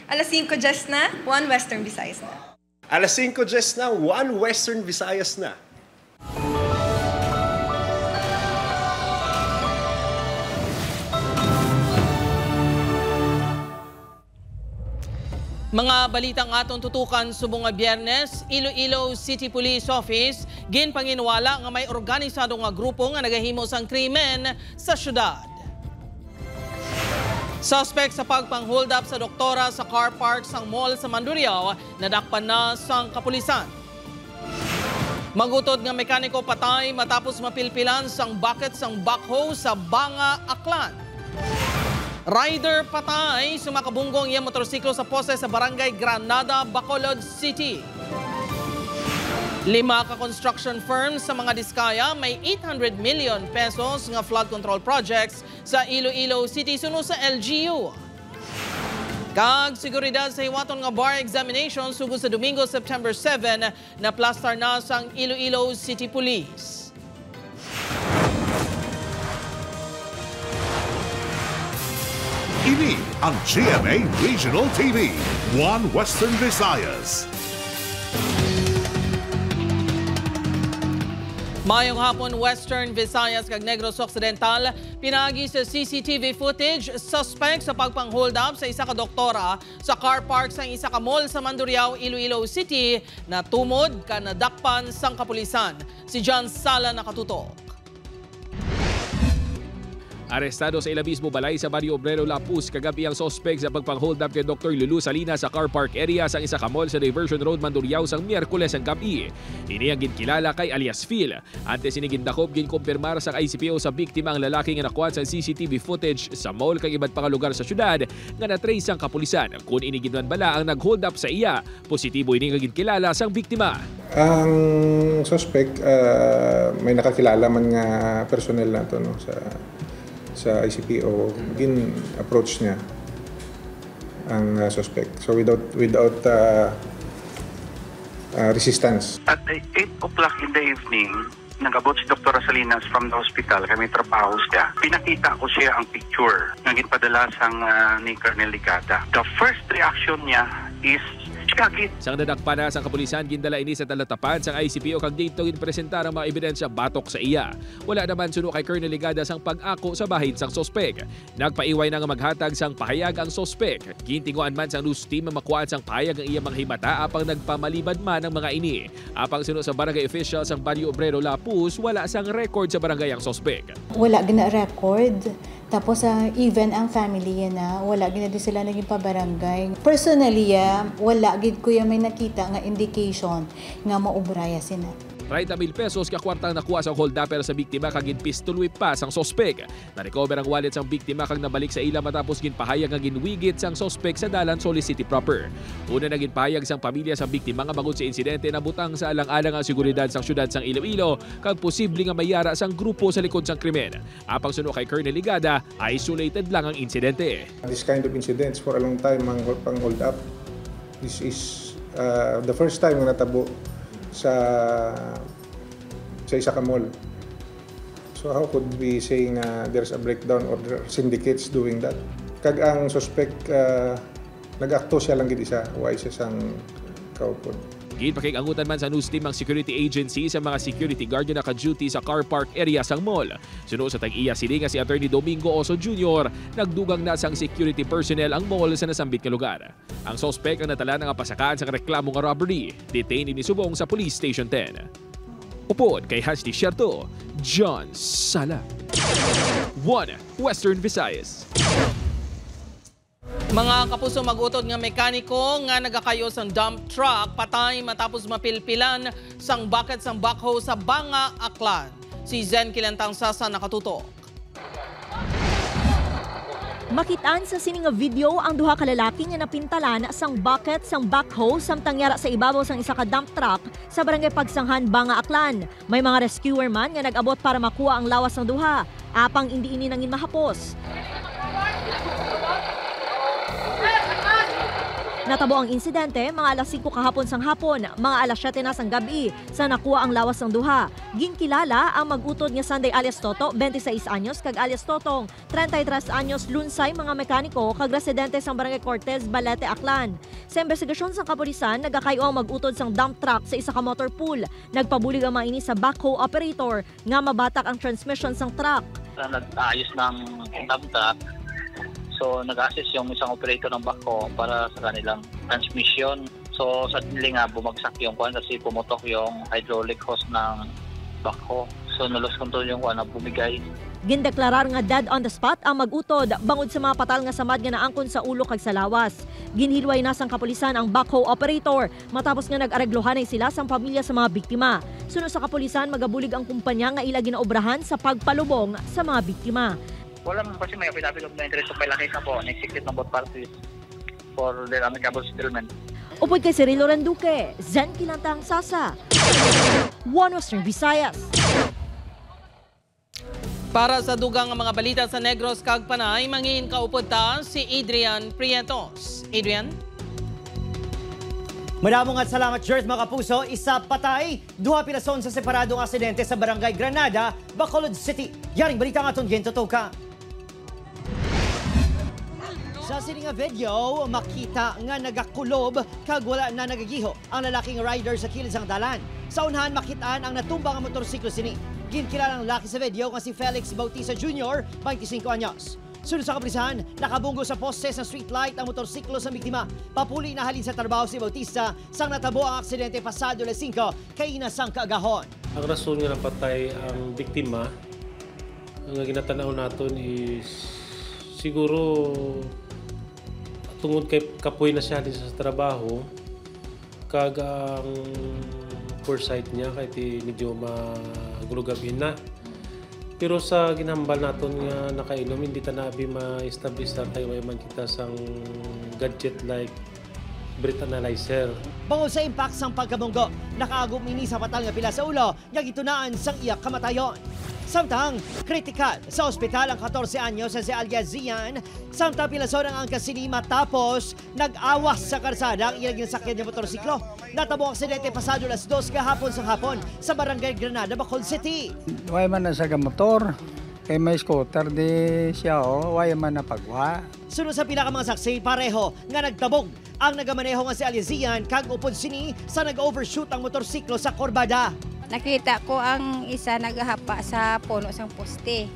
Alas 5 na, 1 Western Visayas na. Alas 5 na, 1 Western Visayas na. Mga balitang atong tutukan subong nga Biyernes, Iloilo City Police Office ginpanginwala nga may organisado nga grupo nga nagahimo sang krimen sa syudad. Suspect sa pagpang-hold up sa doktora sa car park sang mall sa Mandurriao nadakpan na sang kapulisan. Magutod nga mekaniko patay matapos mapilpilan sang bucket sang backhoe sa Banga, Aklan. Rider patay sumakabunggong iyang motorsiklo sa pose sa barangay Granada, Bacolod City. 5 ka construction firms sa mga diskaya may 800 million pesos nga flood control projects sa Iloilo City suno sa LGU. Kag seguridad sa hiwaton nga bar examination sugod sa Domingo, September 7 na plastar na sang Iloilo City Police. Ini ang GMA Regional TV, 1 Western Visayas. Mayong hapon, Western Visayas kag Negros Occidental, pinagi sa CCTV footage, suspect sa pagpang-hold up sa isa ka doktora sa car park sa isa ka mall sa Mandurriao, Iloilo City na tumod ka nadakpan sang kapulisan. Si John Sala nakatutok. Arestado sa ilabismo balay sa Barrio Obrero, Lapuz kagabi ang suspect sa pagpang-hold up kay Dr. Lulu Salinas sa car park area sa isa ka mall sa Diversion Road, Mandurriao sang Miyerkules ang gabi. Ini ang ginkilala kay alias Phil. Antes sinigindakop ginkumpirmar sa ICPO sa biktima ang lalaki nga nakuha sa CCTV footage sa mall kag iba't pang lugar sa syudad nga natrace ang kapulisan. Kung iniginwan bala ang nag-hold up sa iya, positibo ini nga ginkilala sang biktima. Ang suspect may nakakilala man nga personnel nato no sa ICPO, approach niya ang suspect. So without resistance. At 8 o'clock in the evening, nag-abot si Dr. Salinas from the hospital. Kami trabaho siya. Pinakita ko siya ang picture na ginpadala sang ni Colonel Ligada. The first reaction niya is kagit. Sang nadakpan na sang kapulisan, gindala ini sa talatapan sang ICPO kag dito ginpresentar ang mga ebidensya batok sa iya. Wala naman suno kay Colonel Ligada sang pag-ako sa bahin sang sospek. Nagpaiway na nga maghatag sang pahayag ang sospek. Gintinguan man sang news team makuhaan sang pahayag ang iya mga himata apang nagpamalibad man ang mga ini. Apang suno sa barangay official sang Barrio Obrero, Lapuz, wala sang record sa barangay ang sospek. Wala gina-record. Tapos even ang family na wala gina din sila naging pabarangay. Personally, wala gid kuya may nakita nga indication nga maubraya sila. 30,000 pesos kakwartang nakuha sa hold-upper sa biktima kag ginpistol pa sang sospek. Na-recover ang wallet sang biktima kag nabalik sa ila matapos ginpahayag nga ginwigit sang sospek sa dalan Solis City proper. Una na ginpahayag sang pamilya sa biktima nga bangod sa insidente na butang sa alang-alang ang seguridad sang syudad sang Iloilo kag posible nga mayara sang grupo sa likod sang krimen. Apang suno kay Colonel Ligada, isolated lang ang insidente. This kind of incidents for a long time ang pang-hold up. This is the first time nga natabo sa isa ka mall. So how could we say na there's a breakdown or there are syndicates doing that? Kag ang suspect nag-akto siya lang gid isa, wa siya sang kaupod. Ginpakikangutan man sa news team ang security agency sa mga security guard na naka-duty sa car park area sang mall. Suno sa tag-iya sili nga si Attorney Domingo Oso Jr. nagdugang na sang security personnel ang mall sa nasambit nga lugar. Ang suspect ang natala nga pasakaan sa reklamo nga robbery. Detained ni subong sa Police Station 10. Upod kay Hasty Sherto, John Sala. 1 Western Visayas. Mga kapuso, magutod nga mekaniko nga nagakayo sang dump truck patay matapos mapilpilan sang bucket sang backhoe sa Banga, Aklan. Si Zen Kilantang Sasa nakatutok. Makitaan sa sining nga video ang duha ka lalaki nga napintalan sang bucket sang backhoe samtang yara sa ibabaw sang isa ka dump truck sa barangay Pagsanghan, Banga, Aklan. May mga rescuer man nga nag-abot para makuha ang lawas ng duha. Apang hindi ini nangin mahapos. Natabo ang insidente mga alas 5 kahapon sang hapon, mga alas 7 na sang gabi sa nakuha ang lawas ng duha. Ginkilala ang mag-utod nga Sunday alias Toto, 26 anyos, kag alias Totong, 33 anyos, lunsay mga mekaniko kag residente sang Barangay Cortez, Balete, Aklan. Sa investigasyon sang kapulisan, nagakayo ang mag-utod sang dump truck sa isa ka motor pool. Nagpabulig ang mga ini sa backhoe operator nga mabatak ang transmission sang truck. Nag-ayos ng dump truck. So nag-assist yung isang operator ng backhoe para sa kanilang transmission. So suddenly nga bumagsak yung kuwan kasi pumutok yung hydraulic hose ng backhoe. So nalos control yung kuwan na bumigay. Gindeklarar nga dead on the spot ang mag-utod bangod sa mga patal nga samad nga naangkon sa ulo kag sa lawas. Ginhilway na sang kapulisan ang backhoe operator matapos nga nag-areglohanay sila sang pamilya sa mga biktima. Sunod sa kapulisan, magabulig ang kumpanya nga ila ginaobrahan sa pagpalubong sa mga biktima. Wala man kasi may affidavit of no interest of case na po, na-execute ng both parties for their amicable settlement. Upod kay Cirilo Randuque, Zen Kilantang Sasa, One Western Visayas. Para sa dugang mga balita sa Negros kag Panay, mangin kaupod ta si Adrian Prietos. Adrian? Maramong at salamat, Jert, mga kapuso. Isa patay, duha pinason sa separadong aksidente sa Barangay Granada, Bacolod City. Yaring balita nga itong Gento Toka. Sa sining nga video, makita nga nagakulob kag wala na nagagiho ang lalaking rider sa kilid sang dalan. Sa unahan, makitaan ang natumbang ang motorsiklo sini. Ginkilalang laki sa video nga si Felix Bautista Jr., 25 anyos. Sunod sa kapulisan, nakabunggo sa poste sa streetlight ang motorsiklo sa biktima. Papuli na halin sa trabaho si Bautista sang natabo ang aksidente pasado alas 5 kay inasang kaagahon. Ang rason nga napatay ang biktima, ang ginatanaw naton is siguro tungod kay kapoy na siya sa trabaho, kag ang foresight niya kay medyo magulugabin na. Pero sa ginhambal naton nga nakainom, hindi ta nabi ma-establish kay may man kita sang gadget like breath analyzer. Bangod sa impact sang pagkabunggo, nakaagom ini sa patal nga pila sa ulo, nga gitunaan sang iyak kamatayon. Samtang, kritikal sa ospital ang 14 anyos sa si Alyazian, samtang pilason ang angkasini matapos nag-awas sa karsada ang ilang ginasakyan ng motorsiklo. Natabo ang aksidente pasado alas 2 kahapon sa hapon sa Barangay Granada, Bacolod City. Way man na sa motor, kay may scooter di siya way man na pagwa. Sunod sa pila ka mga saksi, pareho nga nagtabog ang nagamaneho nga si Alyazian kag upod sini sa nag-overshoot ang motorsiklo sa Corbada. Nakita ko ang isa naghahapa sa puno sang poste.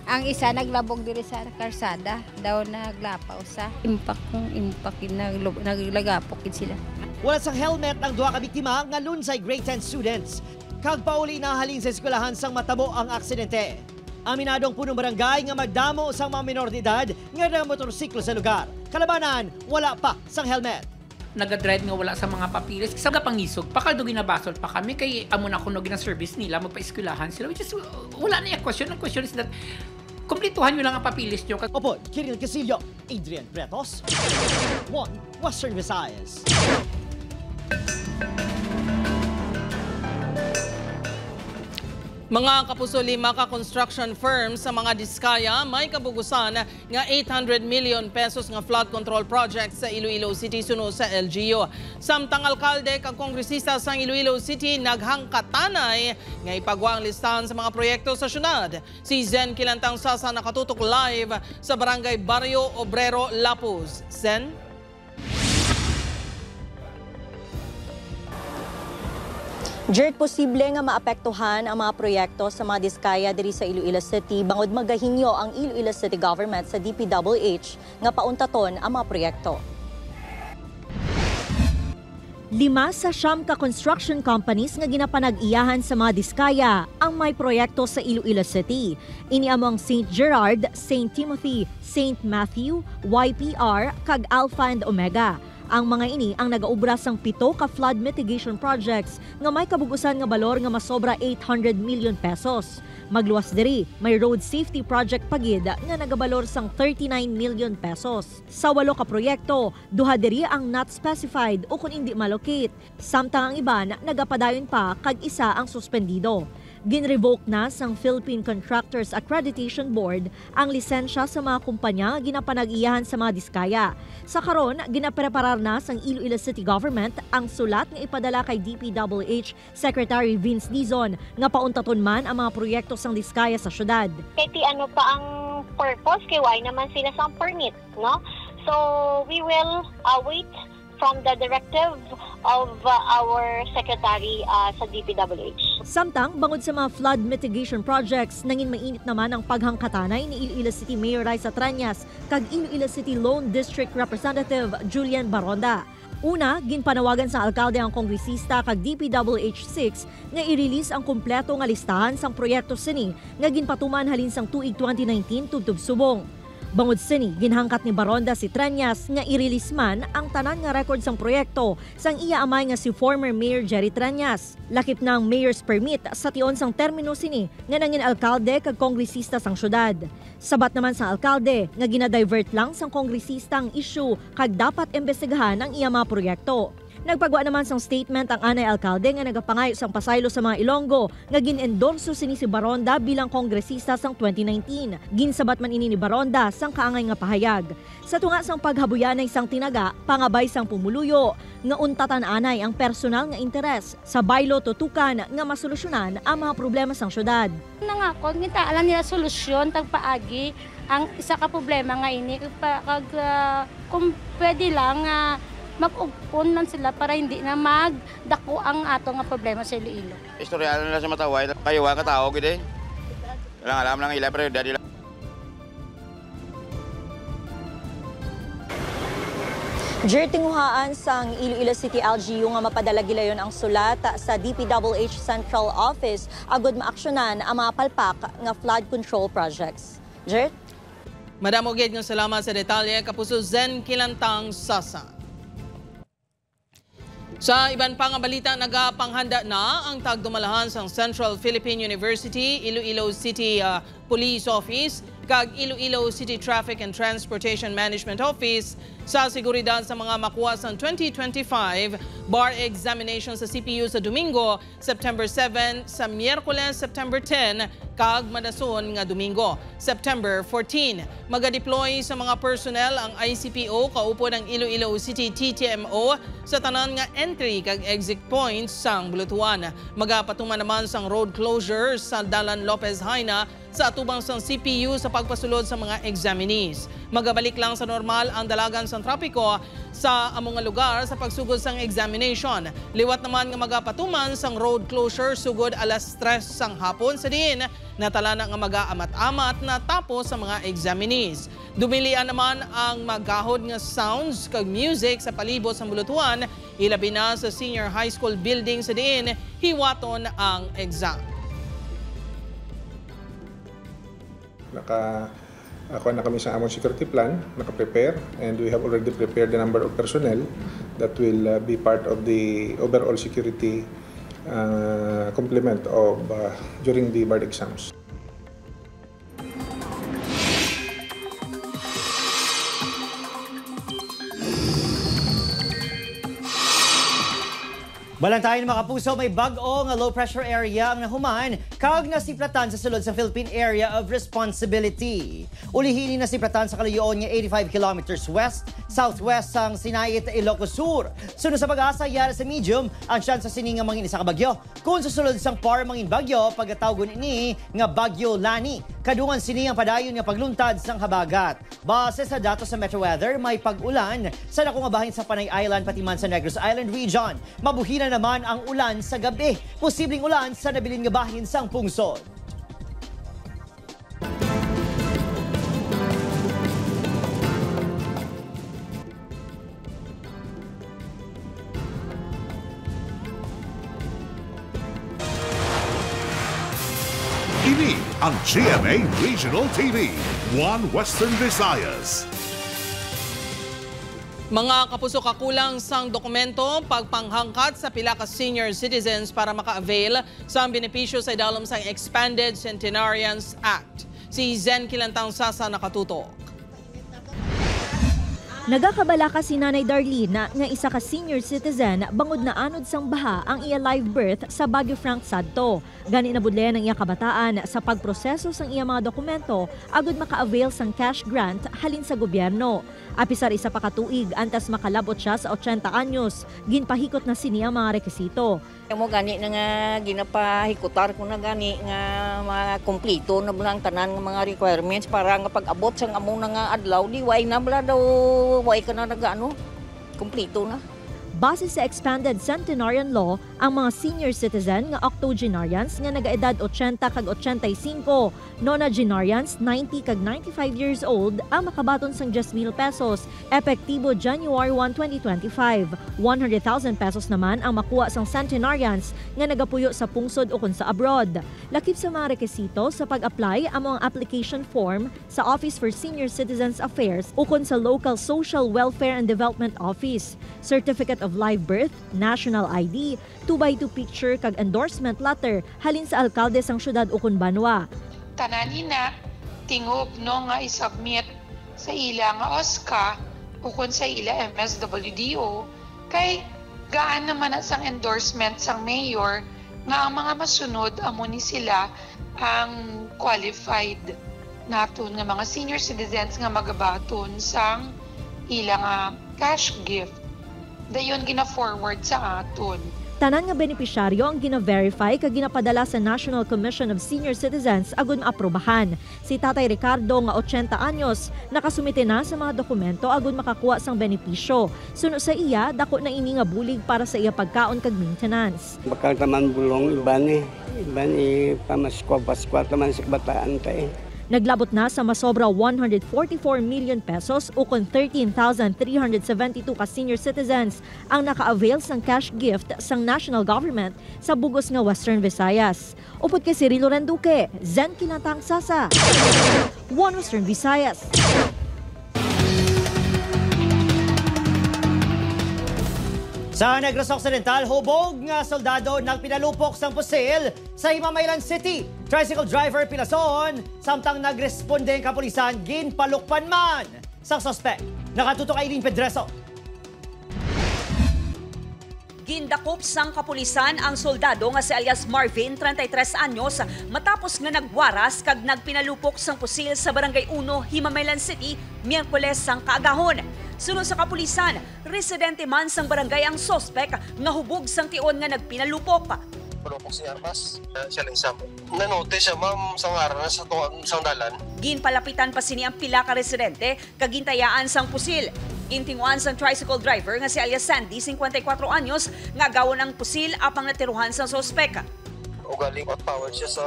Ang isa naglabog diri sa karsada, daw naglapaw sa impact naglagapok sila. Wala sang helmet ang duha ka biktima nga lunsay grade 10 students. Kag pauli na halin sa eskwelahan sang matabo ang aksidente. Aminadong punong barangay nga magdamo sang mga minor de edad nga motorsiklo sa lugar. Kalabanan, wala pa sang helmet. Nagadrive nga wala sa mga papilis. Sa pangisog, pakaldugin na basol pa kami kay amo na kuno gina service nila, magpa-eskwelahan sila. Which is, wala na yung question. Ang question is that, kumplituhan nyo lang ang papilis nyo. Opo, Kiril Casillo, Adrian Prietos, One Western Visayas. Mga kapuso, 5 ka construction firms sa mga Diskaya may kabugusan nga 800 million pesos nga flood control project sa Iloilo City suno sa LGU. Samtang alkalde kag kongresista sa Iloilo City naghangkatanay nga ipagwa ang listahan sa mga proyekto sa syudad. Si Zen Kilantang Sasa nakatutok live sa Barangay Barrio Obrero, Lapuz. Zen? Jert, posible nga maapektuhan ang mga proyekto sa mga Diskaya diri sa Iloilo City bangod magahinyo ang Iloilo City Government sa DPWH nga pauntaton ang mga proyekto. 5 sa 9 ka construction companies nga ginapanag-iyahan sa mga Diskaya ang may proyekto sa Iloilo City. Ini among St. Gerard, St. Timothy, St. Matthew, YPR, kag Alpha and Omega. Ang mga ini ang nagaubra sang 7 ka flood mitigation projects nga may kabugusan nga balor nga masobra 800 million pesos. Magluwas diri, may road safety project pagid nga nagabalor sang 39 million pesos. Sa 8 ka proyekto, 2 diri ang not specified o kung hindi malocate. Samtang ang iban nagapadayon pa kag isa ang suspendido. ginrevoke na sang Philippine Contractors Accreditation Board ang lisensya sa mga kumpanya nga ginapanag-iyahan sa mga diskaya. Sa karon, ginapreparar na sang Iloilo City Government ang sulat nga ipadala kay DPWH Secretary Vince Dizon nga pauntaton man ang mga proyekto sang diskaya sa syudad. Kahit ano pa ang purpose, kay why naman sila sang permit, no? So we will wait from the directive of our secretary sa DPWH. Samtang bangod sa mga flood mitigation projects, nangin mainit naman ang paghangkatanay ni Iloilo City Mayor Raisa Triañas kag Iloilo City Lone District Representative Julian Baronda. Una, ginpanawagan sa alkalde ang kongresista kag DPWH6 nga i-release ang kumpleto nga listahan sang proyekto sini nga ginpatuman halin sang tuig 2019 tubtob subong. Bangod sini, ginhangkat ni Baronda si Triañas nga i-release man ang tanan nga record sang proyekto sang iya amay nga si former Mayor Jerry Triañas. Lakip na ang mayor's permit sa tion sang termino sini nga nangin alkalde kag kongresista sang syudad. Sabat naman sang alkalde nga ginadivert lang sang kongresista ang issue kag dapat imbestigahan ang iya mga proyekto. Nagpagwa naman sang statement ang anay alkalde nga nagapangayo sang pasaylo sa mga Ilonggo nga gin-endorso sini si Baronda bilang kongresista sang 2019. Ginsabat man ini ni Baronda sang kaangay nga pahayag. Sa tunga sang paghabuyanay sang tinaga, pangabay sang pumuluyo nga untatan anay ang personal nga interes sa baylo tutukan nga masolusyonan ang mga problema sang syudad. Nangako ngita alam nila solusyon tagpaagi ang isa ka problema nga ini kag kung pwede lang mag-upon lang sila para hindi na magdako ang ato nga problema sa Iloilo. Istoryal na sa mataway, kayo ang katao gid. Walang alam lang ila pero dadi lang. Tinguhaan sang Iloilo City LGU nga mapadala gilayon ang sulat sa DPWH Central Office agud maaksyonan ang mga palpak nga flood control projects. Jert? Madam Oged, ng salamat sa detalye. Kapuso Zen Kilantang Sasa. Sa iban pang balita, nagapanghanda na ang tagdumalahan sa Central Philippine University, Iloilo City Police Office, kag Iloilo City Traffic and Transportation Management Office sa seguridad sa mga makuha sa 2025 bar examination sa CPU sa Domingo, September 7, sa Miyerkules, September 10, kag madason nga Domingo, September 14. Maga-deploy sa mga personnel ang ICPO kaupo ng Iloilo City TTMO sa tanan nga entry kag exit points sang Bulutuan. Magapatuman naman sang road closure sa Dalan Lopez Haina sa atubang sang CPU sa pagpasulod sa mga examinees. Magabalik lang sa normal ang dalagan sa trapiko sa among lugar sa pagsugod sang examination. Liwat naman nga magapatuman sang road closure sugod alas 3 sang hapon sa diin natala na nga magaamat-amat na tapos sa mga examinees. Dumilian naman ang magahod nga sounds kag music sa palibot sa Bulutuan, ilabi na sa senior high school building sa diin hiwaton ang exam. Ako na kami sa among security plan, naka-prepare, and we have already prepared the number of personnel that will be part of the overall security complement of during the bar exams. Balantayan mga kapuso, may bag-o nga low pressure area ang nahuman kag nasiplatan sa sulod sa Philippine Area of Responsibility. Ulihini nasiplatan sa kalayuan nga 85 kilometers west-southwest sang Sinayit, Ilocos Sur. Sunod sa pag-asa, yara sa medium ang chance sa sininga mangin isa ka bagyo. Kung susulod sang par mangin bagyo, pagkatawgon ini nga Bagyo Lani. Kadungan sini ang padayon nga pagluntad sang habagat. Base sa datos sa Metro Weather, may pag-ulan sa dako nga bahin sa Panay Island pati man sa Negros Island region. Mabuhina naman ang ulan sa gabi. Posibleng ulan sa nabilin nga bahin sang pungsod. Ini ang GMA Regional TV, One Western Visayas. Mga kapuso, kakulang sang dokumento pagpanghangkat sa pila ka senior citizens para maka-avail sa benepisyo sa idalom sang Expanded Centenarians Act. Si Zen Kilantang Sasa nakatutok. Nagakabala ka si Nanay Darlene nga isa ka senior citizen bangod na anod sang baha ang iya live birth sa Baguio Frank sadto. Gani nabudlayan ang iya kabataan sa pagproseso sang iya mga dokumento agud maka-avail sang cash grant halin sa gobyerno. Apisar isa pa katuig antas makalabot siya sa 80 anyos, ginpahikot na sini ang mga rekisito. Mo gani na nga ginapahikutar ko na gani nga mga kompleto na bulang tanan nga mga requirements para nga pag-abot sang among nga adlaw di way na bala daw way ka na nag-ano, kompleto na. Base sa expanded centenarian law, ang mga senior citizen nga octogenarians nga nagaedad 80 kag 85, nonagenarians 90 kag 95 years old ang makabaton sang 10,000 pesos, epektibo January 1, 2025. 100,000 pesos naman ang makuha sang centenarians nga nagapuyo sa pungsod o kun sa abroad. Lakip sa mga rekisito sa pag-apply ang mga application form sa Office for Senior Citizens Affairs o kun sa Local Social Welfare and Development Office. Certificate of live birth, national ID, 2x2 picture kag endorsement letter halin sa alkalde sang syudad ukon Banwa. Tananina tingob no nga isubmit sa ila nga OSCA ukon sa ila MSWDO kay gaan naman sang endorsement sang mayor nga ang mga masunod amo ni sila ang qualified naton nga mga senior citizens nga magabaton sang ila nga cash gift. Dayon gina-forward sa aton. Tanan nga benepisyaryo ang gina-verify kag ginapadala sa National Commission of Senior Citizens agud maaprobahan. Si Tatay Ricardo nga 80 anyos nakasumite na sa mga dokumento agud makakuha sang benepisyo. Suno sa iya dako na ini nga bulig para sa iya pagkaon kag maintenance. Bakal taman bulong iban pamaskwa taman sa kabataan ta Naglabot na sa masobra 144 million pesos o kon 13,372 ka senior citizens ang naka-avail sang cash gift sang national government sa bugos nga Western Visayas. Upod kay Cirilo Renduque, Zen Kinatang Sasa, One Western Visayas. Sa Negros Occidental, hubog nga soldado ng pinalupok sang pusil sa Himamaylan City. Tricycle driver pilason, samtang nagresponde ang kapulisan, ginpalukpan man sa suspect. Nakatutok kay Eileen Pedreso. Gindakop sang kapulisan ang soldado nga si alias Marvin, 33 anyos, matapos nga nagwaras kag nagpinalupok sang pusil sa Barangay 1, Himamaylan City, Miyerkules sang kaagahon. Sunod sa kapulisan, residente man sang barangay ang sospek nga hubog sang tion nga nagpinalupok. Palupok si Armas, siya lang isang. Nanote siya ma'am sang araw sa dalan. Ginpalapitan pa sini ang pila ka residente kagintayaan sang pusil. Intinguan sang tricycle driver nga si alias Sandy, 54 anyos, nga gawon ang pusil apang natiruhan sang sospek. Ugaling power siya sa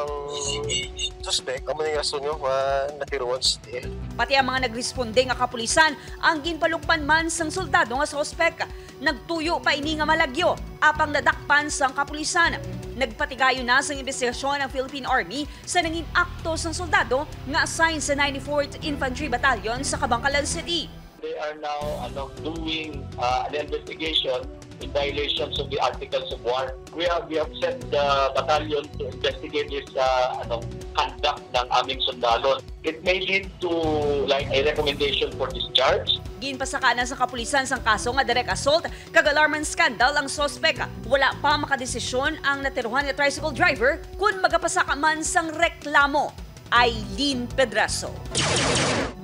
suspect, amo ni rason yo natiruan siya. Pati ang mga nagresponde nga kapulisan ang ginpalukpan man sang soldado nga suspect. Nagtuyo pa ini nga malagyo apang nadakpan sang kapulisan. Nagpatigayo na sang investigasyon ang Philippine Army sa nanging akto sang soldado nga assigned sa 94th Infantry Battalion sa Cabangcalan City. They are now doing an investigation in violations of the Articles of War. We have sent the battalion to investigate this conduct ng aming sundalo. It may lead to like a recommendation for discharge. Ginpasakanan sa kapulisan sang kaso nga direct assault kag alarmant scandal ang sospek. Wala pa makadesisyon ang natiruhan nga tricycle driver kung magapasaka man sang reklamo. Eileen Pedreso,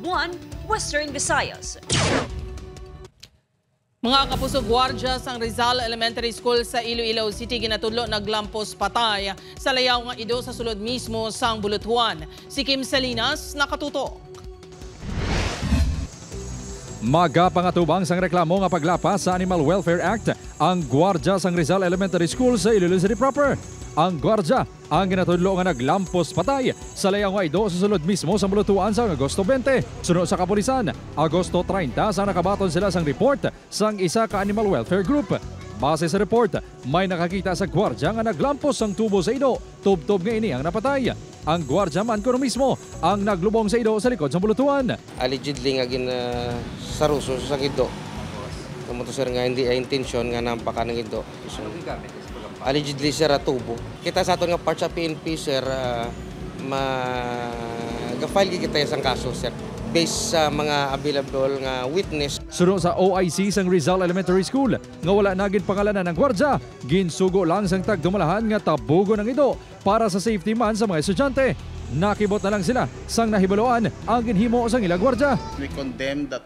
One Western Visayas. Mga kapusog, gwardiya sang Rizal Elementary School sa Iloilo City ginatudlo naglampos patay sa layaw nga ido sa sulod mismo sang Bulutuan. Si Kim Salinas nakatutok. Magapangatubang sang reklamo nga paglapas sa Animal Welfare Act ang gwardiya sang Rizal Elementary School sa Iloilo City proper. Ang gwardiya ang ginatudlo nga naglampos patay sa layaw nga ido sa sulod mismo sa Bulutuan sa Agosto 20. Sunod sa kapulisan, Agosto 30 sa nakabaton sila sang report sang isa ka animal welfare group. Base sa report, may nakakita sa gwardiya nga naglampos sang tubo sa ido, tubtob nga ini ang napatay. Ang gwardiya man kuno mismo ang naglubong sa ido sa likod sa Bulutuan. Allegedly nga saruso sa ido. Kamuto sir nga hindi ay intensyon nga nampaka ng ido. Allegedly sir tubo. Kita sa aton nga part sa PNP sir, mag-file kita isang kaso sir. based sa mga available nga witness. Suno sa OIC sang Rizal Elementary School nga wala naging pangalanan ng gwardya, ginsugo lang sang tagdumalahan nga tabugo ng ido para sa safety man sa mga estudyante. Nakibot na lang sila sang nahibaloan ang ginhimo sang ilang gwardya. We condemn that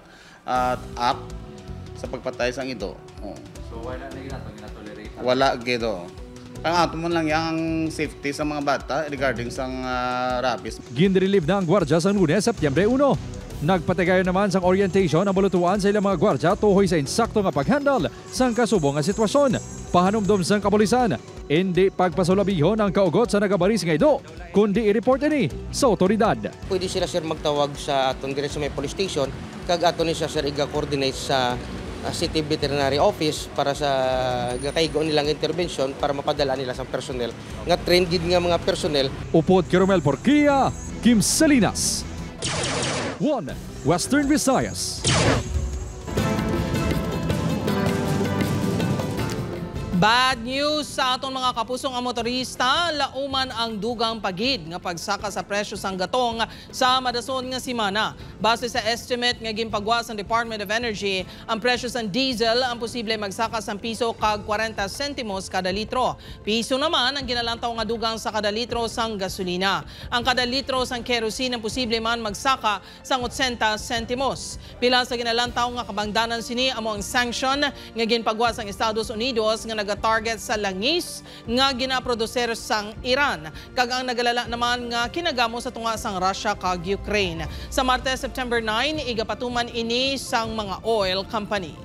act sa pagpatay sang ido. So wala na ginatolerate? Wala gido. Ang ato man lang yung safety sa mga bata regarding sang rabies. Ginrelieve na ang gwardya sa Lunes, Setyembre 1. Nagpatigayon naman sang orientation ang balutuan sa ilang mga gwardya tuhoy sa insakto nga paghandle sang kasubong nga sitwasyon. Pahanumdom sang kapulisan, hindi pagpasulabihon ang kaugot sa nagabaris nga ido, kundi i-report ini sa otoridad. Pwede sila sir magtawag sa aton dire sa may police station, kag aton ni sir iga-coordinate sa City Veterinary Office para sa gakaigo nilang intervention para mapadala nila sa personnel nga trained nga mga personnel. Upod Kiromel Porquia, Kim Salinas. 1 Western Visayas. Bad news sa atong mga kapusong motorista, lauman ang dugang pagid nga pagsaka sa presyo sang gatong sa madason nga semana. Base sa estimate nga ginpagwa sa Department of Energy, ang presyo sang diesel ang posible magsaka sang piso kag 40 sentimos kada litro. Piso naman ang ginalantaw nga dugang sa kada litro sang gasolina. Ang kada litro sang kerosene ang posible man magsaka sang 80 sentimos. Pila sa ginalantaw nga kabangdanan sini amo ang sanction nga ginpagwa sang Estados Unidos nga target sa langis nga ginaproducer sang Iran. Kag ang nagalala naman nga kinagamo sa tunga sang Russia kag Ukraine. Sa Martes, September 9, igapatuman ini sang mga oil company.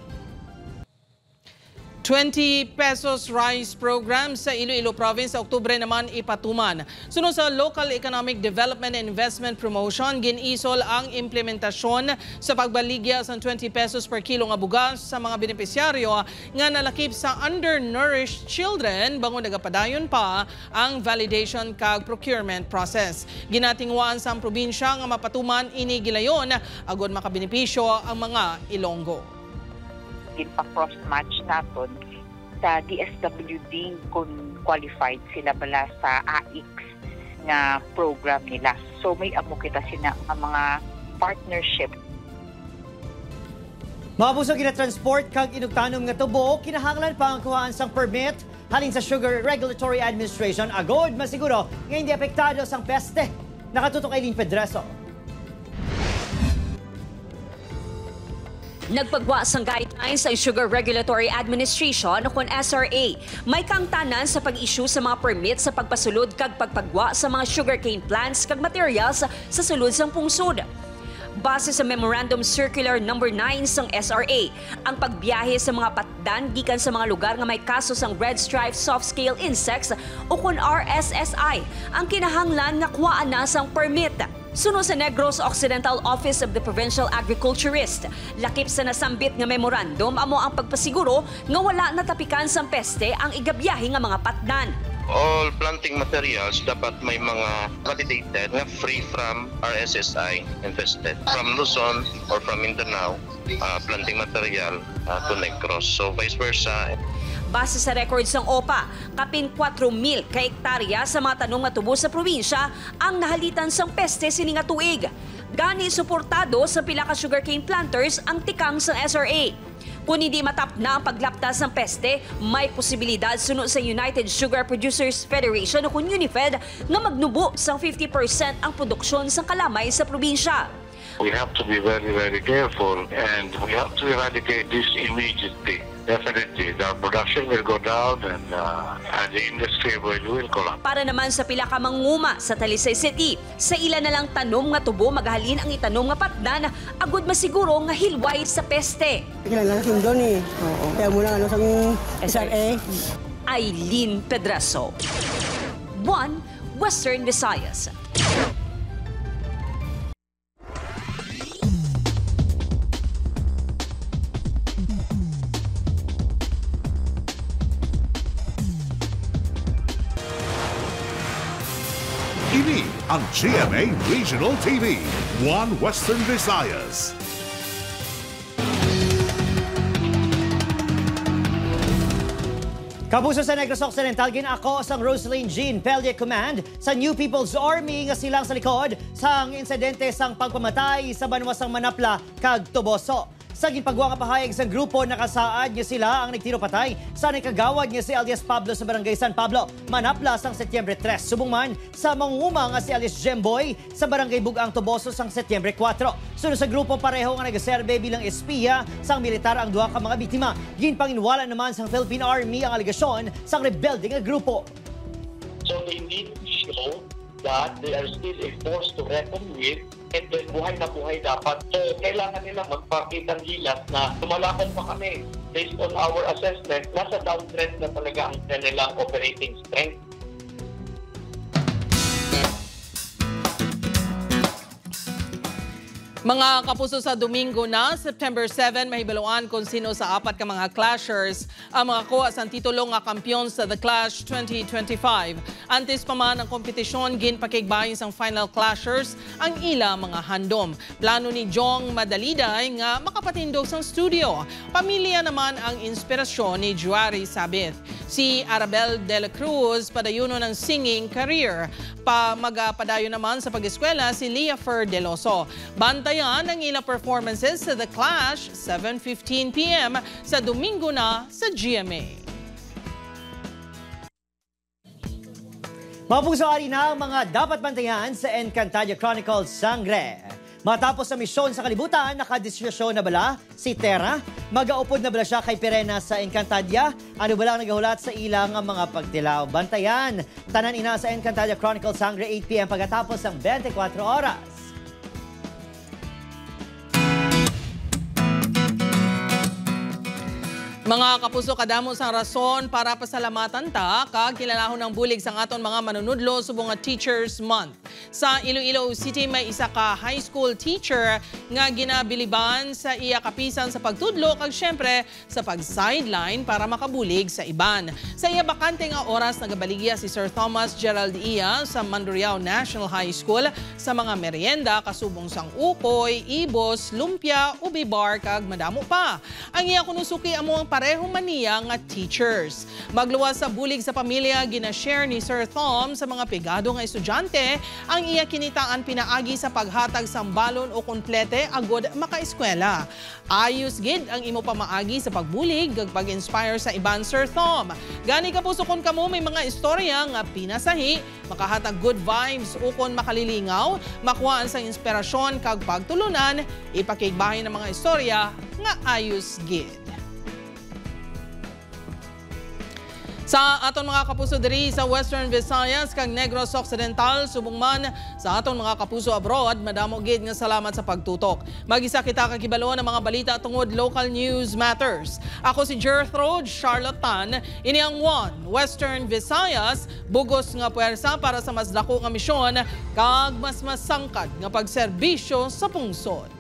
20 pesos rice program sa Iloilo Province sa Oktubre naman ipatuman. Sunod sa Local Economic Development and Investment Promotion, ginisol ang implementasyon sa pagbaligya sa 20 pesos per kilo nga bugas sa mga benepisyaryo nga nalakip sa undernourished children bangon nagapadayon pa ang validation kag procurement process. Ginatingwaan sa probinsya nga mapatuman ini gilayon agod makabenepisyo ang mga Ilonggo. Pa-cross-match natin sa DSWD kung qualified sila bala sa AIX nga program nila. So may amo kita sina ang mga partnership. Mga puso gina-transport kag inugtanom nga tubo, kinahanglan pa ang kuhaan sang permit halin sa Sugar Regulatory Administration agod masiguro nga hindi apektado sang peste. Nakatutok kay Lynn Pedreso. Nagpagwa sang guidelines sa Sugar Regulatory Administration o SRA. May kangtanan sa pag-issue sa mga permit sa pagpasulod kag pagpagwa sa mga sugarcane plants kag materials sa sulod sang pungsod. Base sa Memorandum Circular No. 9 sang SRA, ang pagbiyahe sa mga patdan gikan sa mga lugar nga may kaso sang red stripe soft-scale insects o kun RSSI ang kinahanglan nga kuwaan na sang permit. Suno sa Negros Occidental Office of the Provincial Agriculturist, lakip sa nasambit nga memorandum amo ang pagpasiguro nga wala natapikan sang peste ang igabiyahe nga mga patdan. All planting materials dapat may mga validated na free from RSSI infested. From Luzon or from Mindanao, planting material to Negros. So vice versa. Base sa records ng OPA, kapin 4,000 ka hektarya sa mga tanong nga tubo sa probinsya ang nahalitan sang peste sini nga tuig. Gani suportado sa pila ka sugarcane planters ang tikang sa SRA. Kung hindi matap na ang paglaptas ng peste, may posibilidad sunod sa United Sugar Producers Federation o kung UNIFED nga magnubo sang 50% ang produksyon sa kalamay sa probinsya. We have to be very, very careful and we have to eradicate this immediately. Definitely, the production will go down and the industry will collapse. Para naman sa pila ka manguma sa Talisay City, sa ila na lang tanom nga tubo maghalin ang itanom nga patdan, agud masiguro nga hilway sa peste. Kailangan natin doon eh. Kaya muna ano sa SRA. Aileen Pedreso, 1 Western Visayas. Ini ang GMA Regional TV, 1 Western Visayas. Kapuso sa Negros Occidental, ginako sang Rosaline Jean Pellier Command sa New People's Army nga silang sa likod sang insidente sang pagpamatay sa banwasang Manapla kag Toboso. Sa ginpagawa nga pahayag sa grupo, nakasaad niya sila ang nagtiro patay sa nakagawad niya si alias Pablo sa Barangay San Pablo, Manapla sang Setyembre 3. Subong man sa mangunguma nga si alias Jemboy sa Barangay Bugang Toboso sang Setyembre 4. Sunod sa grupo, pareho nga nagaserbe bilang espiya sang militar ang duha ka mga biktima. Ginpanginwala naman sang Philippine Army ang aligasyon sang rebelde nga grupo. So they need to show that they are still a force to reckon with, and then buhay na buhay dapat. So kailangan nila magpakitang gilas na tumalakon pa kami. Based on our assessment, nasa downtrend na talaga ang kanilang operating strength. Mga kapuso, sa Domingo na, September 7, mahibaluan kung sino sa apat ka mga clashers ang mga kuha sa titulo nga kampiyon sa The Clash 2025. Antes pa man ang kompetisyon, ginpakigbahin sang final clashers ang ila mga handom. Plano ni Jong Madaliday nga makapatindog sang studio. Pamilya naman ang inspirasyon ni Juari Sabith. Si Arabel de la Cruz padayuno ng singing career. Magpadayo naman sa pag-eskwela si Leafer Deloso. Bantayan ang ilang performances sa The Clash 7:15 p.m. sa Domingo na sa GMA. Mapusoari na ang mga dapat bantayan sa Encantadia Chronicles Sangre. Matapos sa misyon sa kalibutan, nakadesisyon na bala si Terra. Magaupod na bala siya kay Pirena sa Encantadia. Ano bala ang nagahulat sa ilang mga pagtilaw? Bantayan, tanan ina sa Encantadia Chronicles Sangre 8 p.m. pagkatapos ng 24 oras. Mga kapuso, kadamo sang rason para pasalamatan ta kag kilalahon ng bulig sang aton mga manunudlo subong nga Teachers Month. Sa Iloilo City may isa ka high school teacher nga ginabiliban sa iya kapisan sa pagtudlo kag syempre sa pag-sideline para makabulig sa iban. Sa iya bakante nga oras nagabaligya si Sir Thomas Gerald Iya sa Mandurriao National High School sa mga merienda kasubong sang ukoy, ibos, lumpia, ubi bar kag madamo pa. Ang iya kunusuki amo ang parehong maniya nga teachers. Magluwas sa bulig sa pamilya, ginashare ni Sir Thom sa mga pigado nga estudyante ang iya kinitaan pinaagi sa paghatag sang balon o komplete agod makaeskwela. Ayos gid ang imo pamaagi sa pagbulig kag pag-inspire sa iban, Sir Thom. Gani kapuso kon kamo may mga istorya nga pinasahi, makahatag good vibes o kon makalilingaw, makuhaan sang inspirasyon kag pagtulunan, ipakigbahin ng mga istorya nga ayos gid. Sa aton mga kapuso diri sa Western Visayas kag Negros Occidental, subong man sa aton mga kapuso abroad, madamo gid nga salamat sa pagtutok. Mag-isa kita kakibalo ng mga balita tungod local news matters. Ako si Gertrude Charlotte Tan, ini ang One Western Visayas, bugos nga puwersa para sa mas dako nga misyon kag mas masangkad nga pagserbisyo sa pungsod.